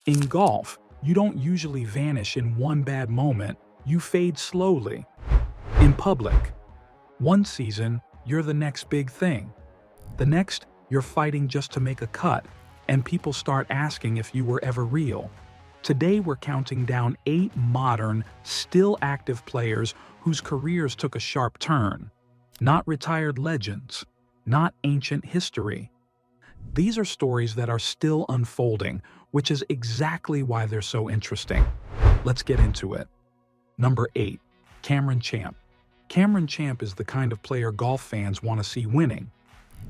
In golf, you don't usually vanish in one bad moment, you fade slowly. In public, one season, you're the next big thing. The next, you're fighting just to make a cut, and people start asking if you were ever real. Today we're counting down 8 modern, still active players whose careers took a sharp turn. Not retired legends, not ancient history. These are stories that are still unfolding, which is exactly why they're so interesting. Let's get into it. Number 8. Cameron Champ. Cameron Champ is the kind of player golf fans want to see winning.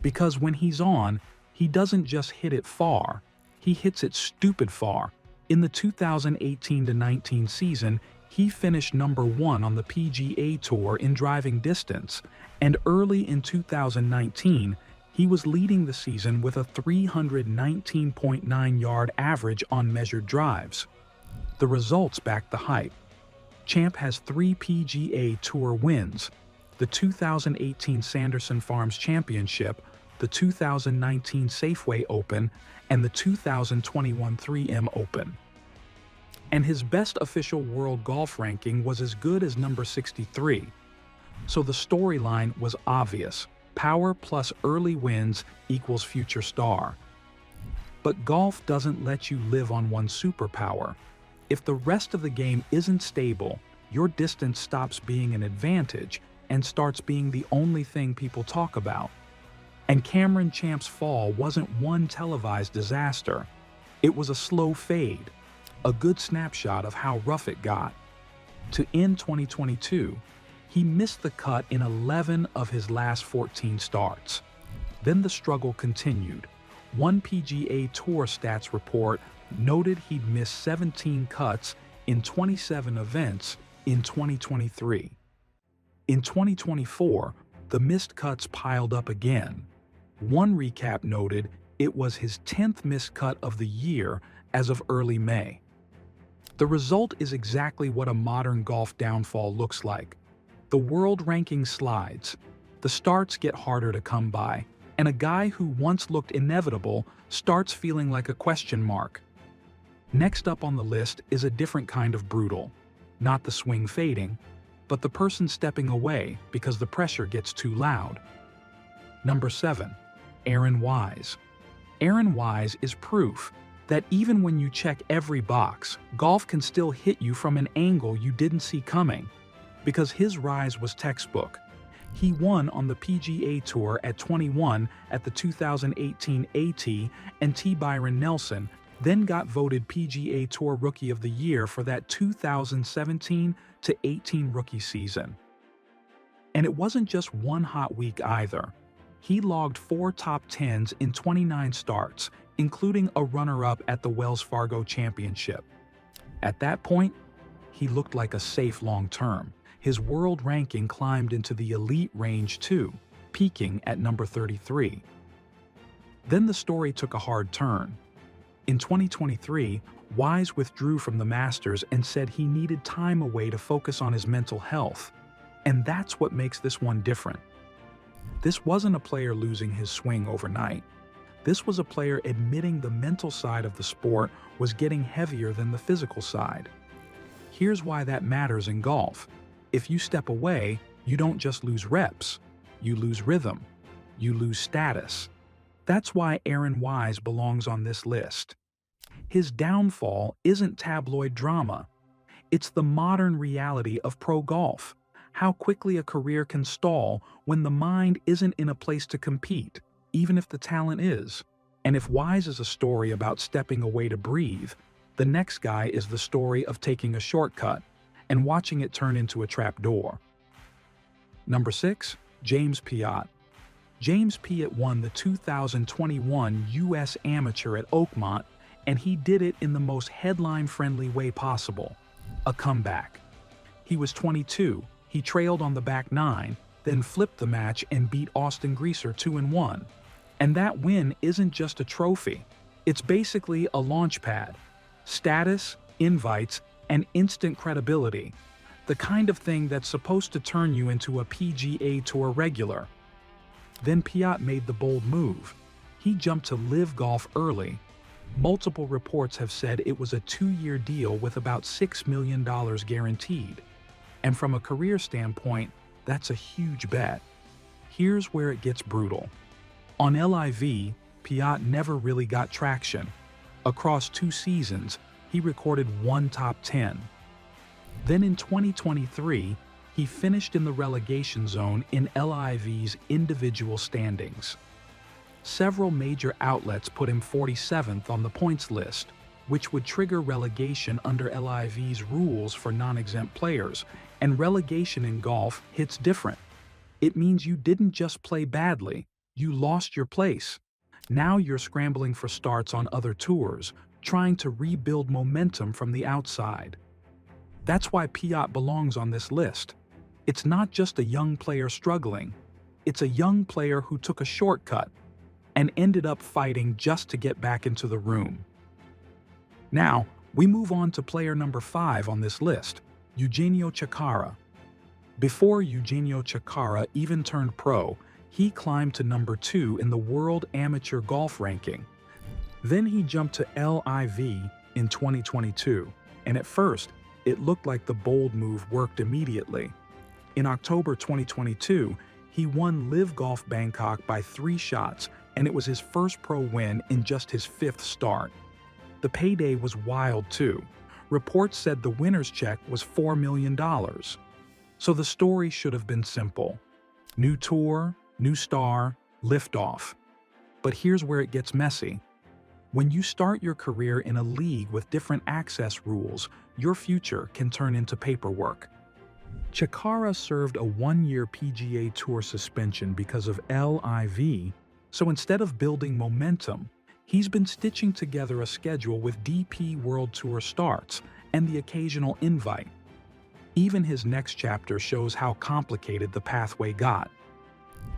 Because when he's on, he doesn't just hit it far, he hits it stupid far. In the 2018-19 season, he finished number 1 on the PGA Tour in driving distance, and early in 2019, he was leading the season with a 319.9-yard average on measured drives. The results back the hype. Champ has 3 PGA Tour wins: the 2018 Sanderson Farms Championship, the 2019 Safeway Open, and the 2021 3M Open. And his best official world golf ranking was as good as number 63. So the storyline was obvious: power plus early wins equals future star. But golf doesn't let you live on one superpower. If the rest of the game isn't stable, your distance stops being an advantage and starts being the only thing people talk about. And Cameron Champ's fall wasn't one televised disaster. It was a slow fade, a good snapshot of how rough it got. To end 2022, he missed the cut in 11 of his last 14 starts. Then the struggle continued. One PGA Tour stats report noted he'd missed 17 cuts in 27 events in 2023. In 2024, the missed cuts piled up again. One recap noted it was his 10th missed cut of the year as of early May. The result is exactly what a modern golf downfall looks like. The world ranking slides, the starts get harder to come by, and a guy who once looked inevitable starts feeling like a question mark. Next up on the list is a different kind of brutal. Not the swing fading, but the person stepping away because the pressure gets too loud. Number 7. Aaron Wise. Aaron Wise is proof that even when you check every box, golf can still hit you from an angle you didn't see coming. Because his rise was textbook. He won on the PGA Tour at 21 at the 2018 AT, and T. Byron Nelson then got voted PGA Tour Rookie of the Year for that 2017-18 rookie season. And it wasn't just one hot week either. He logged 4 top 10s in 29 starts, including a runner-up at the Wells Fargo Championship. At that point, he looked like a safe long-term. His world ranking climbed into the elite range too, peaking at number 33. Then the story took a hard turn. In 2023, Wise withdrew from the Masters and said he needed time away to focus on his mental health. And that's what makes this one different. This wasn't a player losing his swing overnight. This was a player admitting the mental side of the sport was getting heavier than the physical side. Here's why that matters in golf. If you step away, you don't just lose reps, you lose rhythm, you lose status. That's why Aaron Wise belongs on this list. His downfall isn't tabloid drama. It's the modern reality of pro golf, how quickly a career can stall when the mind isn't in a place to compete, even if the talent is. And if Wise is a story about stepping away to breathe, the next guy is the story of taking a shortcut and watching it turn into a trapdoor. Number 6. James Piot. James Piot won the 2021 U.S. Amateur at Oakmont, and he did it in the most headline-friendly way possible: a comeback. He was 22, he trailed on the back 9, then flipped the match and beat Austin Greaser 2-1. And that win isn't just a trophy, it's basically a launch pad. Status, invites, and instant credibility, the kind of thing that's supposed to turn you into a PGA Tour regular. Then Piot made the bold move. He jumped to live golf early. Multiple reports have said it was a 2-year deal with about $6 million guaranteed. And from a career standpoint, that's a huge bet. Here's where it gets brutal. On LIV, Piot never really got traction. Across 2 seasons, he recorded 1 top 10. Then in 2023, he finished in the relegation zone in LIV's individual standings. Several major outlets put him 47th on the points list, which would trigger relegation under LIV's rules for non-exempt players, and relegation in golf hits different. It means you didn't just play badly, you lost your place. Now you're scrambling for starts on other tours, trying to rebuild momentum from the outside. That's why Piot belongs on this list. It's not just a young player struggling, it's a young player who took a shortcut and ended up fighting just to get back into the room. Now, we move on to player number 5 on this list, Eugenio Chacarra. Before Eugenio Chacarra even turned pro, he climbed to number 2 in the World Amateur Golf Ranking. Then he jumped to LIV in 2022, and at first, it looked like the bold move worked immediately. In October 2022, he won LIV Golf Bangkok by 3 shots, and it was his first pro win in just his 5th start. The payday was wild too. Reports said the winner's check was $4 million. So the story should have been simple. New tour, new star, liftoff. But here's where it gets messy. When you start your career in a league with different access rules, your future can turn into paperwork. Chacarra served a 1-year PGA Tour suspension because of LIV, so instead of building momentum, he's been stitching together a schedule with DP World Tour starts and the occasional invite. Even his next chapter shows how complicated the pathway got.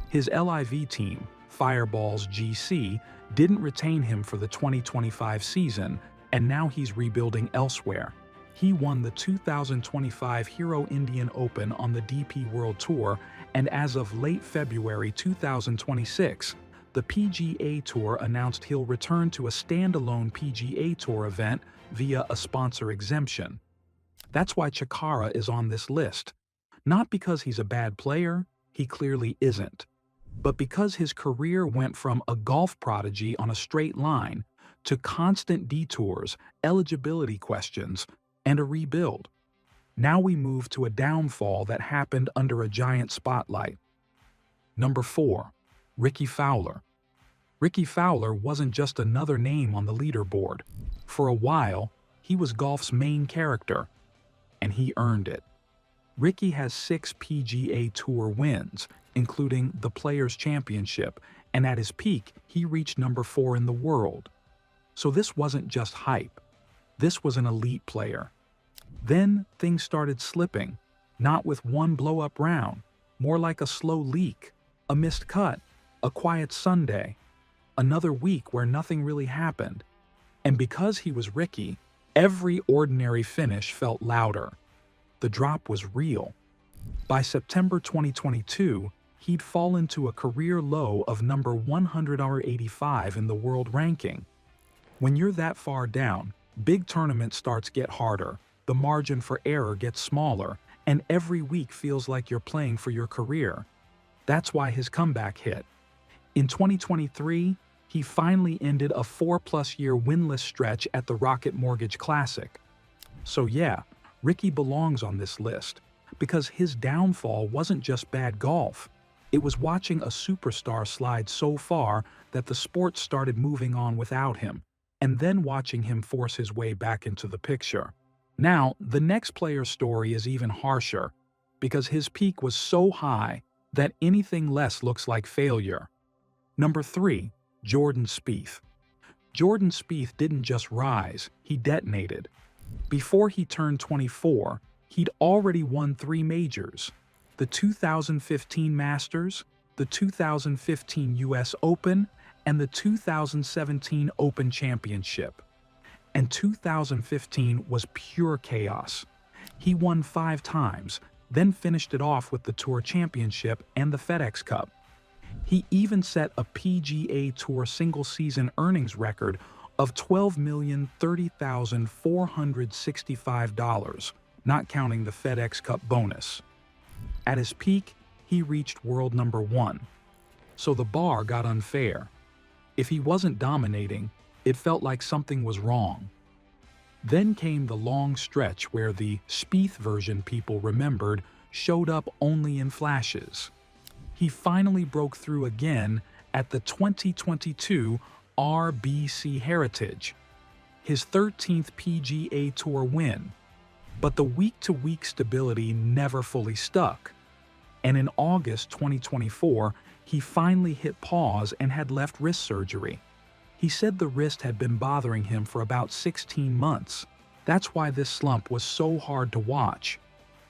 His LIV team, Fireballs GC, didn't retain him for the 2025 season, and now he's rebuilding elsewhere. He won the 2025 Hero Indian Open on the DP World Tour, and as of late February 2026, the PGA Tour announced he'll return to a standalone PGA Tour event via a sponsor exemption. That's why Chacarra is on this list. Not because he's a bad player, he clearly isn't, but because his career went from a golf prodigy on a straight line to constant detours, eligibility questions, and a rebuild. Now we move to a downfall that happened under a giant spotlight. Number 4. Rickie Fowler. Rickie Fowler wasn't just another name on the leaderboard. For a while, he was golf's main character, and he earned it. Rickie has 6 PGA Tour wins, including the Players' Championship, and at his peak, he reached number 4 in the world. So this wasn't just hype. This was an elite player. Then things started slipping, not with one blow-up round, more like a slow leak, a missed cut, a quiet Sunday, another week where nothing really happened. And because he was Rickie, every ordinary finish felt louder. The drop was real. By September 2022, he'd fallen to a career low of number 185 in the world ranking. When you're that far down, big tournament starts get harder, the margin for error gets smaller, and every week feels like you're playing for your career. That's why his comeback hit. In 2023, he finally ended a 4+ year winless stretch at the Rocket Mortgage Classic. So yeah, Rickie belongs on this list, because his downfall wasn't just bad golf. It was watching a superstar slide so far that the sport started moving on without him, and then watching him force his way back into the picture. Now, the next player's story is even harsher, because his peak was so high that anything less looks like failure. Number 3. Jordan Spieth. Jordan Spieth didn't just rise, he detonated. Before he turned 24, he'd already won 3 majors: the 2015 Masters, the 2015 US Open, and the 2017 Open Championship. And 2015 was pure chaos. He won 5 times, then finished it off with the Tour Championship and the FedEx Cup. He even set a PGA Tour single-season earnings record of $12,030,465, not counting the FedEx Cup bonus. At his peak, he reached world number 1. So the bar got unfair. If he wasn't dominating, it felt like something was wrong. Then came the long stretch where the Spieth version people remembered showed up only in flashes. He finally broke through again at the 2022 RBC Heritage, his 13th PGA Tour win. But the week-to-week stability never fully stuck. And in August 2024, he finally hit pause and had left wrist surgery. He said the wrist had been bothering him for about 16 months. That's why this slump was so hard to watch.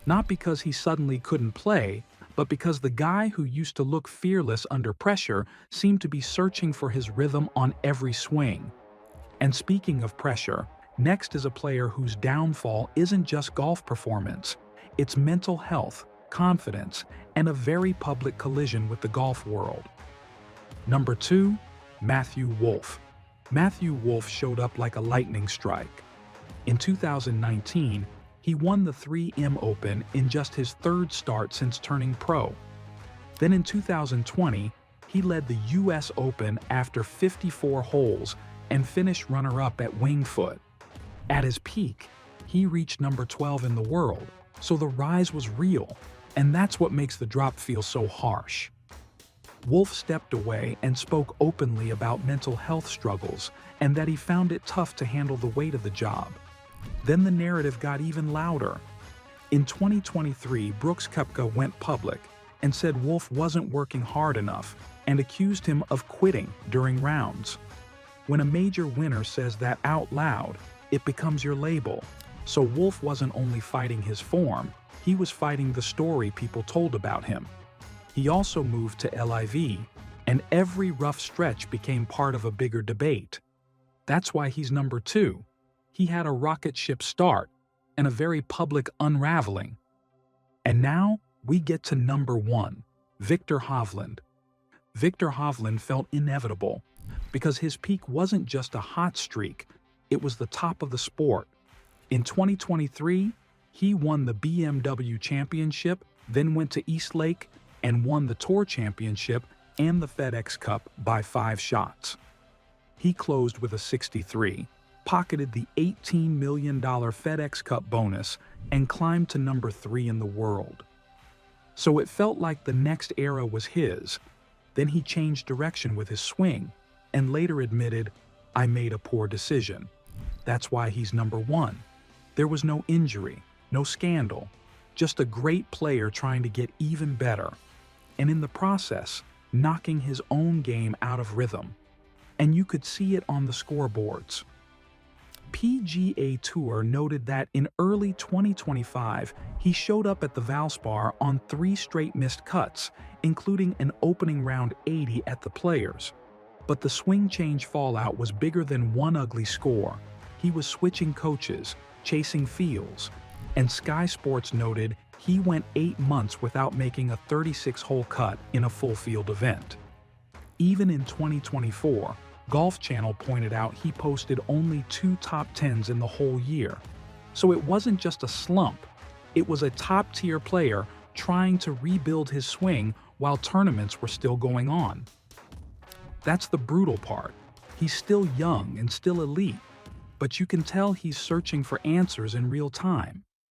Not because he suddenly couldn't play, but because the guy who used to look fearless under pressure seemed to be searching for his rhythm on every swing. And speaking of pressure, next is a player whose downfall isn't just golf performance. It's mental health, confidence, and a very public collision with the golf world. Number 2, Matthew Wolff. Matthew Wolff showed up like a lightning strike. In 2019, he won the 3M Open in just his 3rd start since turning pro. Then in 2020, he led the US Open after 54 holes and finished runner-up at Winged Foot. At his peak, he reached number 12 in the world, so the rise was real, and that's what makes the drop feel so harsh. Wolff stepped away and spoke openly about mental health struggles and that he found it tough to handle the weight of the job. Then the narrative got even louder. In 2023, Brooks Koepka went public and said Wolff wasn't working hard enough and accused him of quitting during rounds. When a major winner says that out loud, it becomes your label. So Wolff wasn't only fighting his form, he was fighting the story people told about him. He also moved to LIV, and every rough stretch became part of a bigger debate. That's why he's number 2. He had a rocket ship start and a very public unraveling. And now we get to number 1, Viktor Hovland. Viktor Hovland felt inevitable because his peak wasn't just a hot streak, it was the top of the sport. In 2023, he won the BMW Championship, then went to Eastlake and won the Tour Championship and the FedEx Cup by 5 shots. He closed with a 63, pocketed the $18 million FedEx Cup bonus, and climbed to number 3 in the world. So it felt like the next era was his. Then he changed direction with his swing, and later admitted, "I made a poor decision." That's why he's number 1. There was no injury, no scandal, just a great player trying to get even better, and in the process, knocking his own game out of rhythm. And you could see it on the scoreboards. PGA Tour noted that in early 2025, he showed up at the Valspar on 3 straight missed cuts, including an opening round 80 at the Players. But the swing change fallout was bigger than one ugly score. He was switching coaches, chasing fields, and Sky Sports noted he went 8 months without making a 36-hole cut in a full field event. Even in 2024, Golf Channel pointed out he posted only 2 top 10s in the whole year. So it wasn't just a slump, it was a top-tier player trying to rebuild his swing while tournaments were still going on. That's the brutal part. He's still young and still elite, but you can tell he's searching for answers in real time.